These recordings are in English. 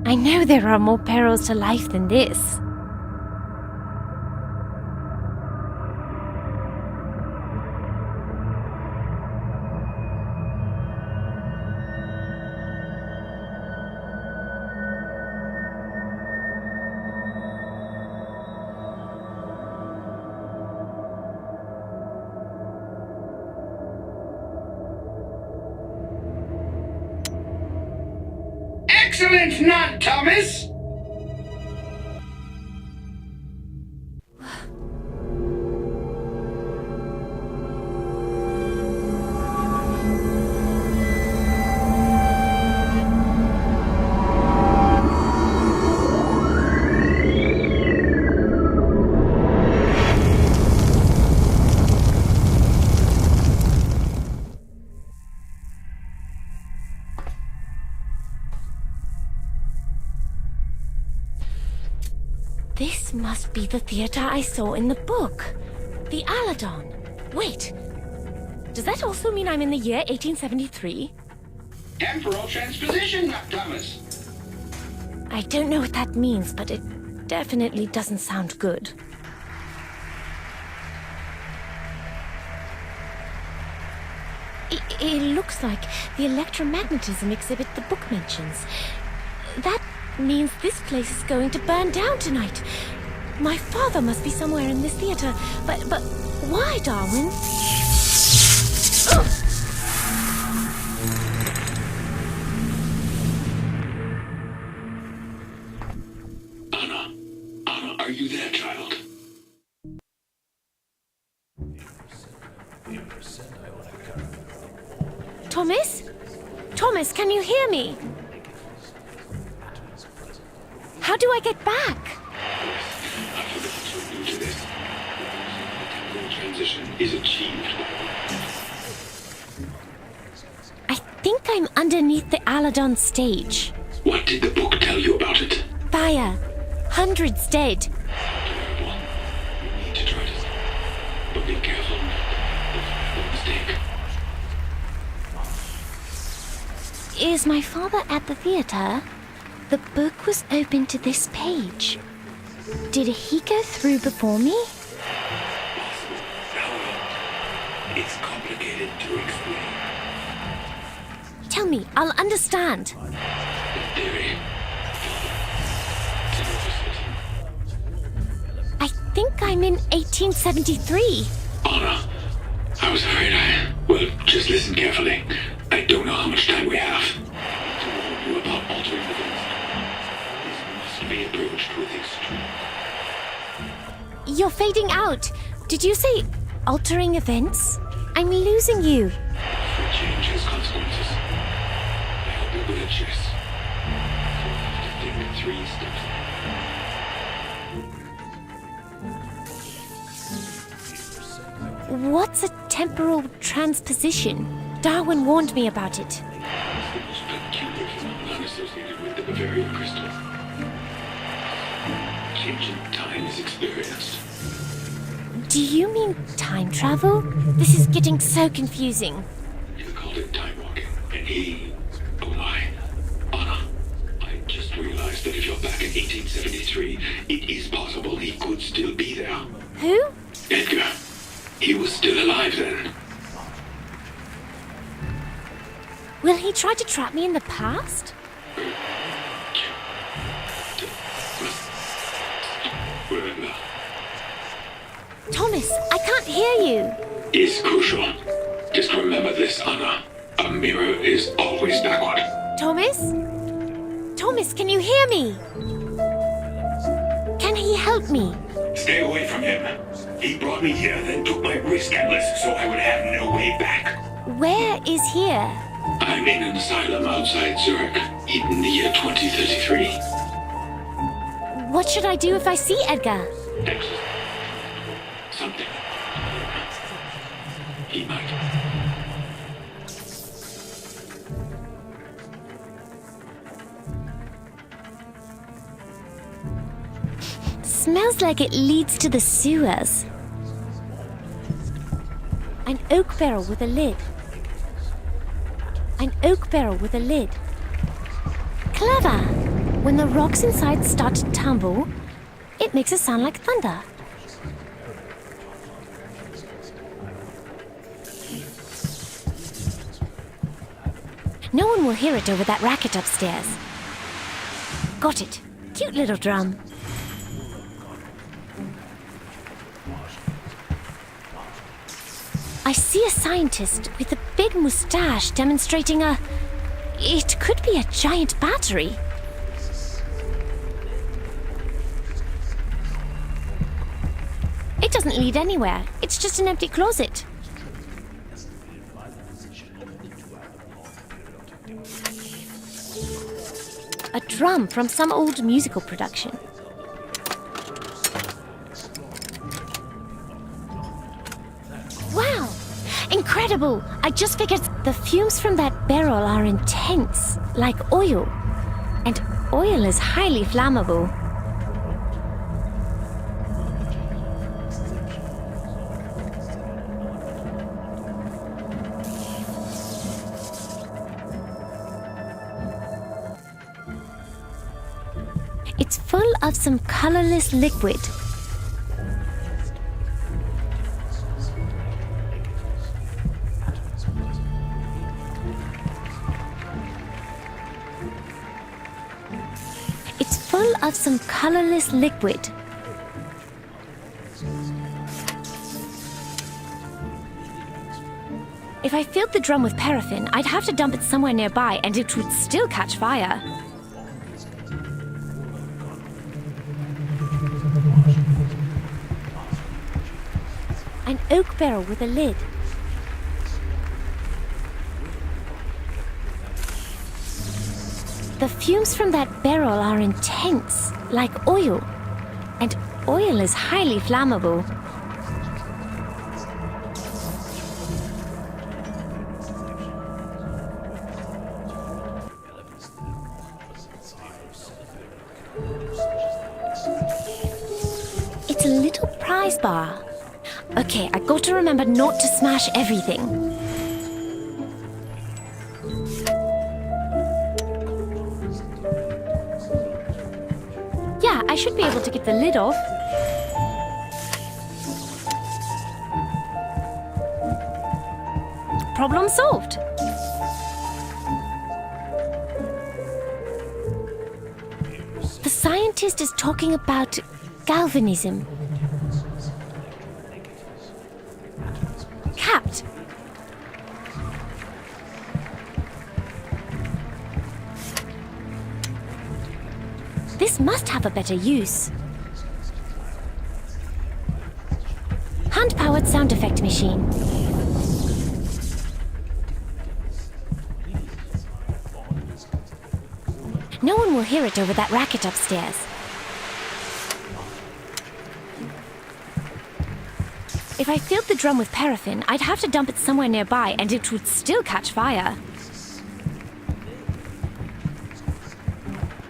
I know there are more perils to life than this. Excellent knot, Thomas! This must be the theater I saw in the book. The Aladon. Wait. Does that also mean I'm in the year 1873? Temporal transposition, knot, Thomas. I don't know what that means, but it definitely doesn't sound good. It looks like the electromagnetism exhibit the book mentions. That means this place is going to burn down tonight. My father must be somewhere in this theater, but why, Darwin? Anna, are you there, child? Thomas? Thomas, can you hear me? How do I get back? I forgot to allude to this. The transition is achieved. I think I'm underneath the Aladon stage. What did the book tell you about it? Fire. Hundreds dead. Terrible. You need to try to stop. But be careful. No mistake. Is my father at the theater? The book was open to this page. Did he go through before me? It's complicated to explain. Tell me, I'll understand. In theory, I think I'm in 1873. Anna, I was afraid Well, just listen carefully. I don't know how much time we have. To warn you about altering events. This must be approached with extreme. You're fading out. Did you say altering events? I'm losing you. Every change has consequences. I hope you're good at chess. So you have to think 3 steps ahead. What's a temporal transposition? Darwin warned me about it. It's the most peculiar phenomenon associated with the Bavarian crystal. Change in time is experienced. Do you mean time travel? This is getting so confusing. You called it time walking, and he... Oh my. Anna, I just realized that if you're back in 1873, it is possible he could still be there. Who? Edgar. He was still alive then. Will he try to trap me in the past? Thomas, I can't hear you. Is crucial. Just remember this, Anna. A mirror is always backward. Thomas? Thomas, can you hear me? Can he help me? Stay away from him. He brought me here, then took my wrist atlas so I would have no way back. Where is here? I'm in an asylum outside Zurich, in the year 2033. What should I do if I see Edgar? Excellent. Something. He might. Smells like it leads to the sewers. An oak barrel with a lid. An oak barrel with a lid. Clever! When the rocks inside start to tumble, it makes a sound like thunder. No one will hear it over that racket upstairs. Got it. Cute little drum. I see a scientist with a big mustache demonstrating a... It could be a giant battery. It doesn't lead anywhere. It's just an empty closet. A drum from some old musical production. Wow! Incredible! I just figured the fumes from that barrel are intense, like oil. And oil is highly flammable. It's full of some colorless liquid. It's full of some colorless liquid. If I filled the drum with paraffin, I'd have to dump it somewhere nearby and it would still catch fire. An oak barrel with a lid. The fumes from that barrel are intense, like oil. And oil is highly flammable. It's a little prize bar. Okay, I got to remember not to smash everything. Yeah, I should be able to get the lid off. Problem solved. The scientist is talking about galvanism. Capped. This must have a better use. Hand-powered sound effect machine. No one will hear it over that racket upstairs. If I filled the drum with paraffin, I'd have to dump it somewhere nearby and it would still catch fire.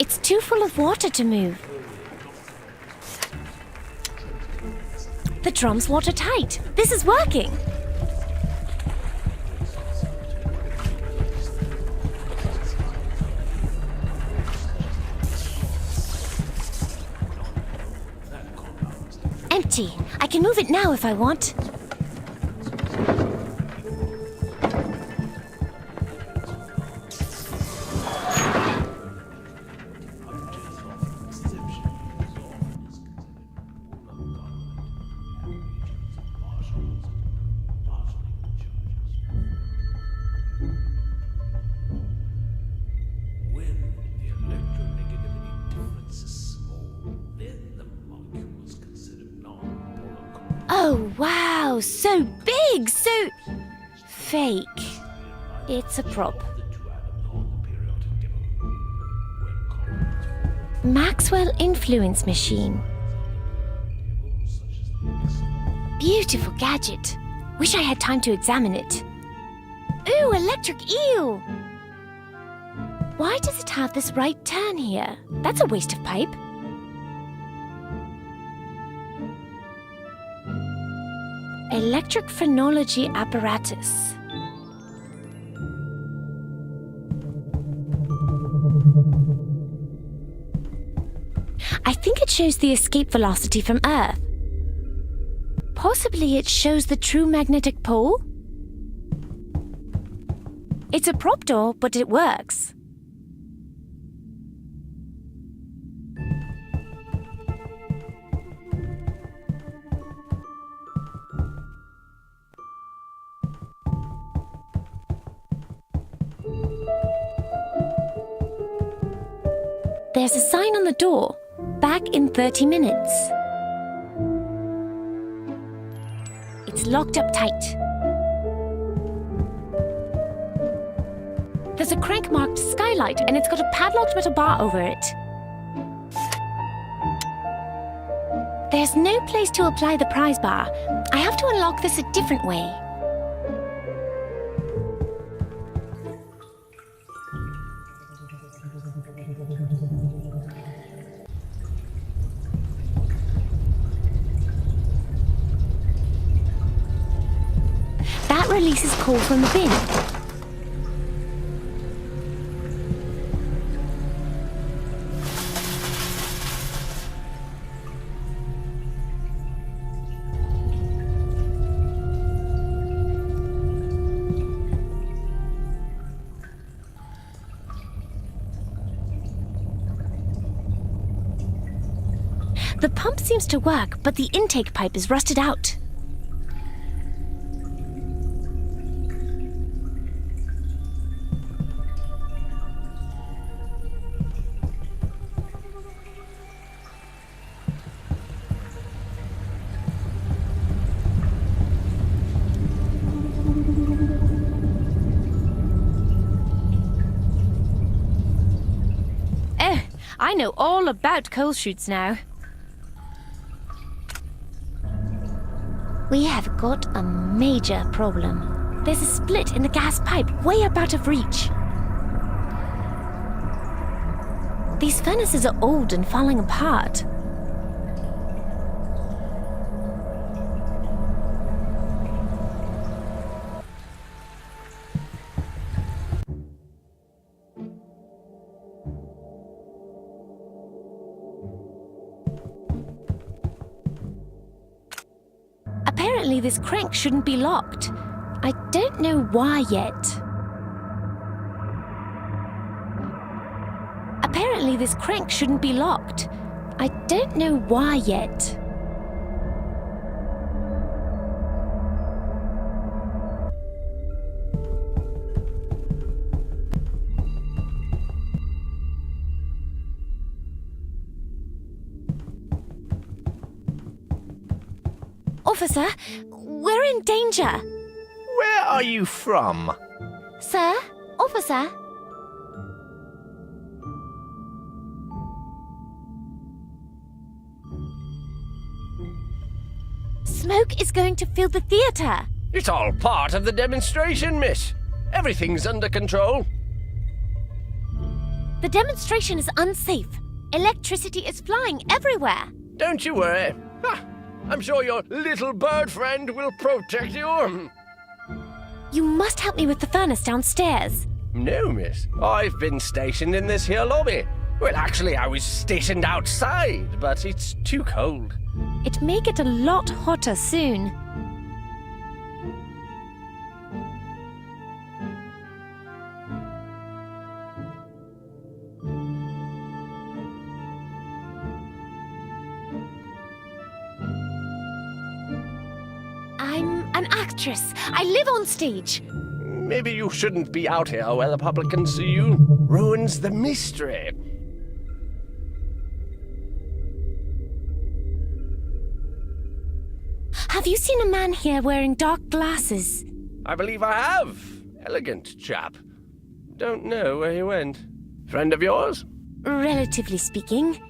It's too full of water to move. The drum's watertight. This is working. Empty. I can move it now if I want. Oh, wow! So big! So... fake. It's a prop. Maxwell Influence Machine. Beautiful gadget. Wish I had time to examine it. Ooh, electric eel! Why does it have this right turn here? That's a waste of pipe. Electric phrenology apparatus. I think it shows the escape velocity from Earth. Possibly it shows the true magnetic pole? It's a prop door, but it works. There's a sign on the door. Back in 30 minutes. It's locked up tight. There's a crank-marked skylight, and it's got a padlocked metal bar over it. There's no place to apply the prize bar. I have to unlock this a different way. That releases coal from the bin. The pump seems to work, but the intake pipe is rusted out. Oh, I know all about coal chutes now. We have got a major problem. There's a split in the gas pipe way up out of reach. These furnaces are old and falling apart. Apparently this crank shouldn't be locked. I don't know why yet. Apparently this crank shouldn't be locked. I don't know why yet. Officer, we're in danger. Where are you from? Sir? Officer? Smoke is going to fill the theatre. It's all part of the demonstration, miss. Everything's under control. The demonstration is unsafe. Electricity is flying everywhere. Don't you worry. I'm sure your little bird friend will protect you. You must help me with the furnace downstairs. No, miss. I've been stationed in this here lobby. Well, actually, I was stationed outside, but it's too cold. It may get a lot hotter soon. I'm an actress. I live on stage. Maybe you shouldn't be out here where the public can see you. Ruins the mystery. Have you seen a man here wearing dark glasses? I believe I have. Elegant chap. Don't know where he went. Friend of yours? Relatively speaking.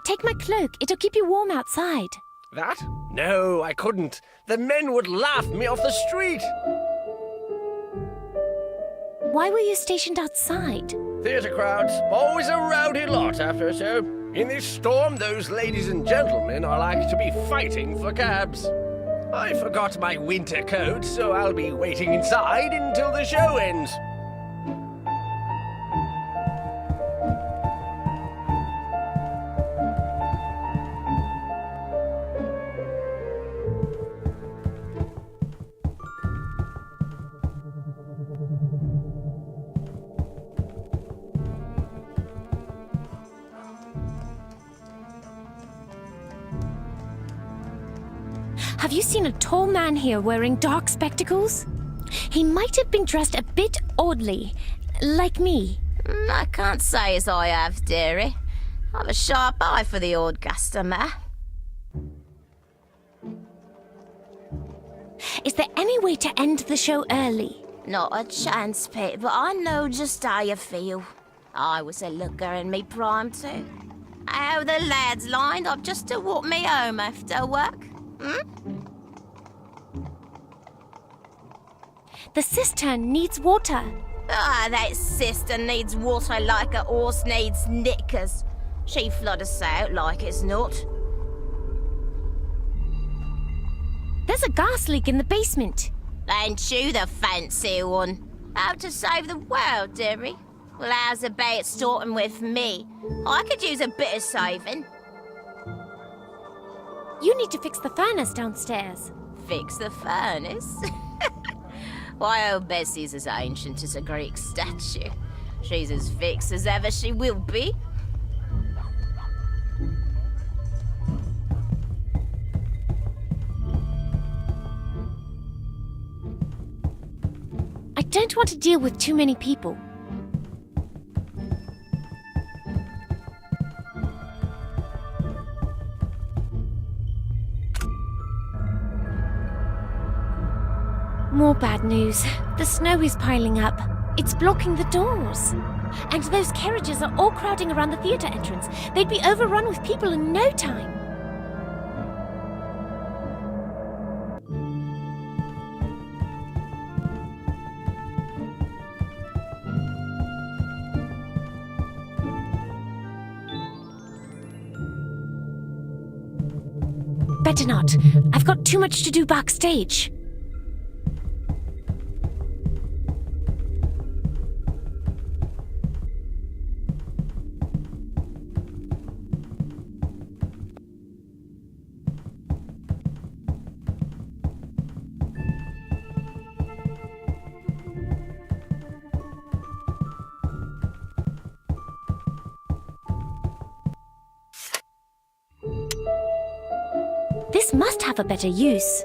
Take my cloak. It'll keep you warm outside. That? No, I couldn't. The men would laugh me off the street. Why were you stationed outside? Theatre crowds, always a rowdy lot after a show. In this storm, those ladies and gentlemen are like to be fighting for cabs. I forgot my winter coat, so I'll be waiting inside until the show ends. you seen a tall man here wearing dark spectacles? He might have been dressed a bit oddly, like me. I can't say as I have, dearie. I've a sharp eye for the old customer. Is there any way to end the show early? Not a chance, Pete, but I know just how you feel. I was a looker in me prime too. How the lads lined up just to walk me home after work. The cistern needs water. Ah, that sister needs water like a horse needs knickers. She flood us out like it's not. There's a gas leak in the basement. Ain't you the fancy one? How to save the world, dearie? Well, how's about starting with me? I could use a bit of saving. You need to fix the furnace downstairs. Fix the furnace? Why, old Bessie's as ancient as a Greek statue. She's as fixed as ever she will be. I don't want to deal with too many people. More bad news. The snow is piling up. It's blocking the doors. And those carriages are all crowding around the theatre entrance. They'd be overrun with people in no time. Better not. I've got too much to do backstage. This must have a better use.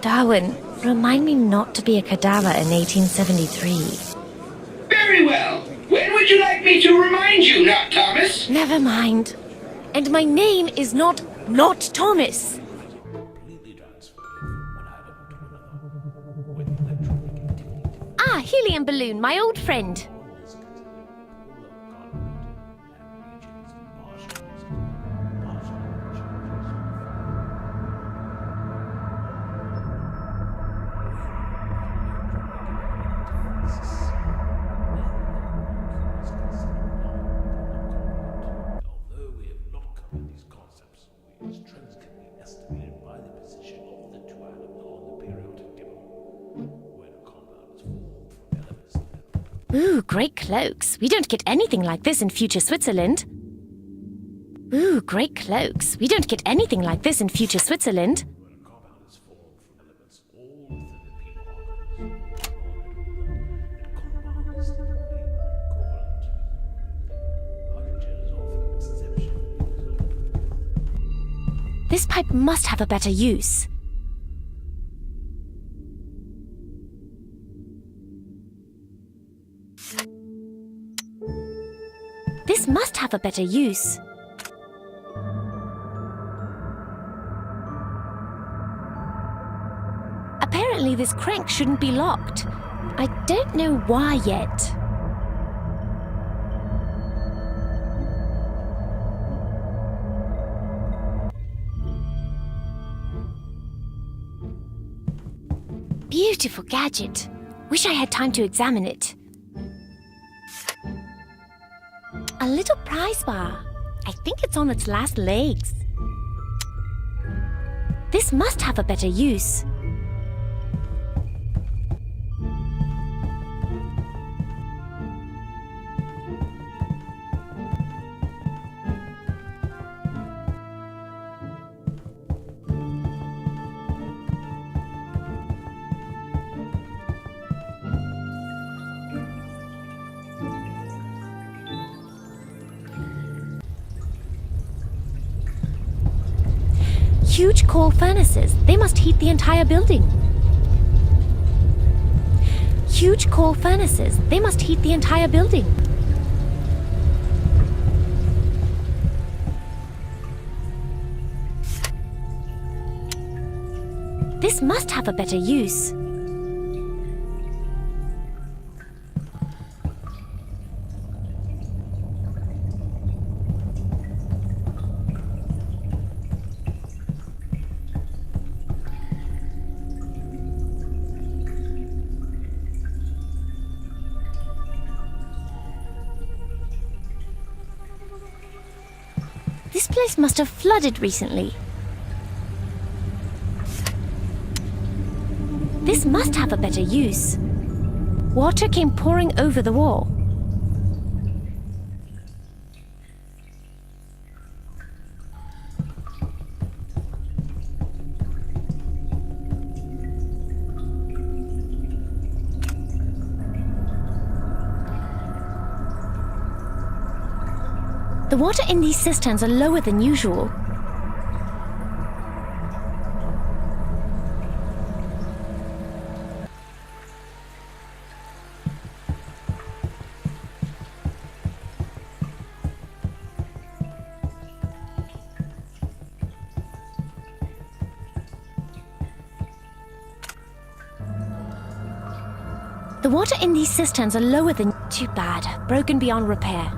Darwin, remind me not to be a cadaver in 1873. Very well. When would you like me to remind you, not Thomas? Never mind. And my name is not Thomas. Ah, helium balloon, my old friend. Ooh, great cloaks. We don't get anything like this in future Switzerland. Ooh, great cloaks. We don't get anything like this in future Switzerland. This pipe must have a better use. This must have a better use. Apparently this crank shouldn't be locked. I don't know why yet. Beautiful gadget. Wish I had time to examine it. A little prize bar. I think it's on its last legs. This must have a better use. Huge coal furnaces. They must heat the entire building. Huge coal furnaces. They must heat the entire building. This must have a better use. This place must have flooded recently. This must have a better use. Water came pouring over the wall. The water in these cisterns are lower than usual. The water in these cisterns are lower than... Too bad. Broken beyond repair.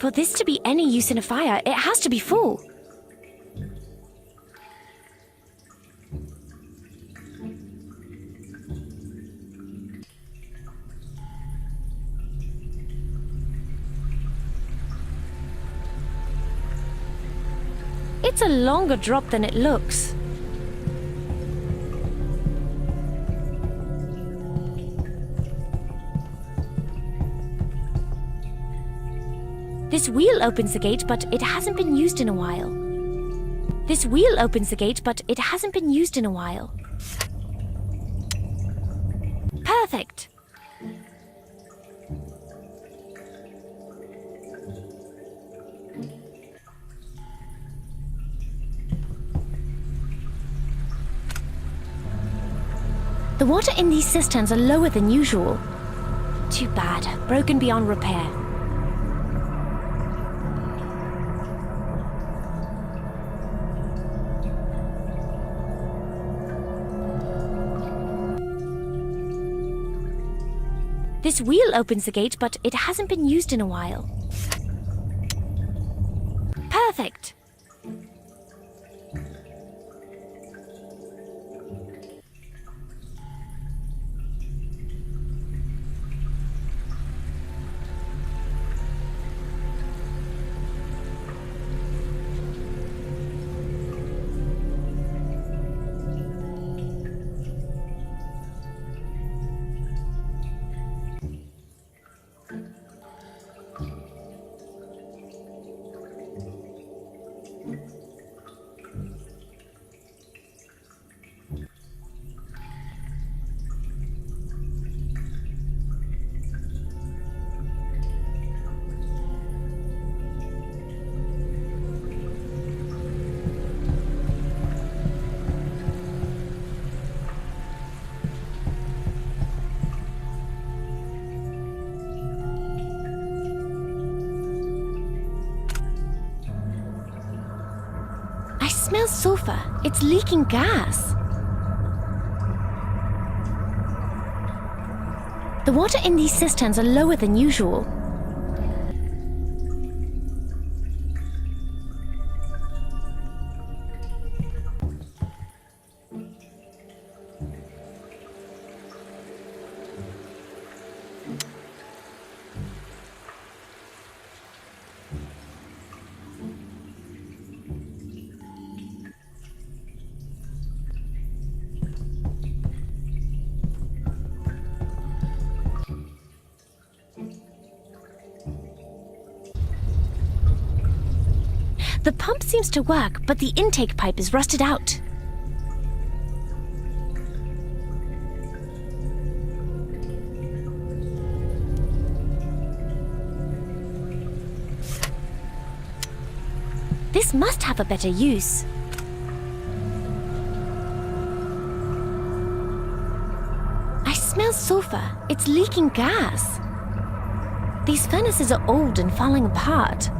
For this to be any use in a fire, it has to be full. It's a longer drop than it looks. This wheel opens the gate, but it hasn't been used in a while. This wheel opens the gate, but it hasn't been used in a while. Perfect. The water in these cisterns are lower than usual. Too bad. Broken beyond repair. This wheel opens the gate, but it hasn't been used in a while. Perfect. I smell sulfur. It's leaking gas. The water in these cisterns are lower than usual. The pump seems to work, but the intake pipe is rusted out. This must have a better use. I smell sulfur. It's leaking gas. These furnaces are old and falling apart.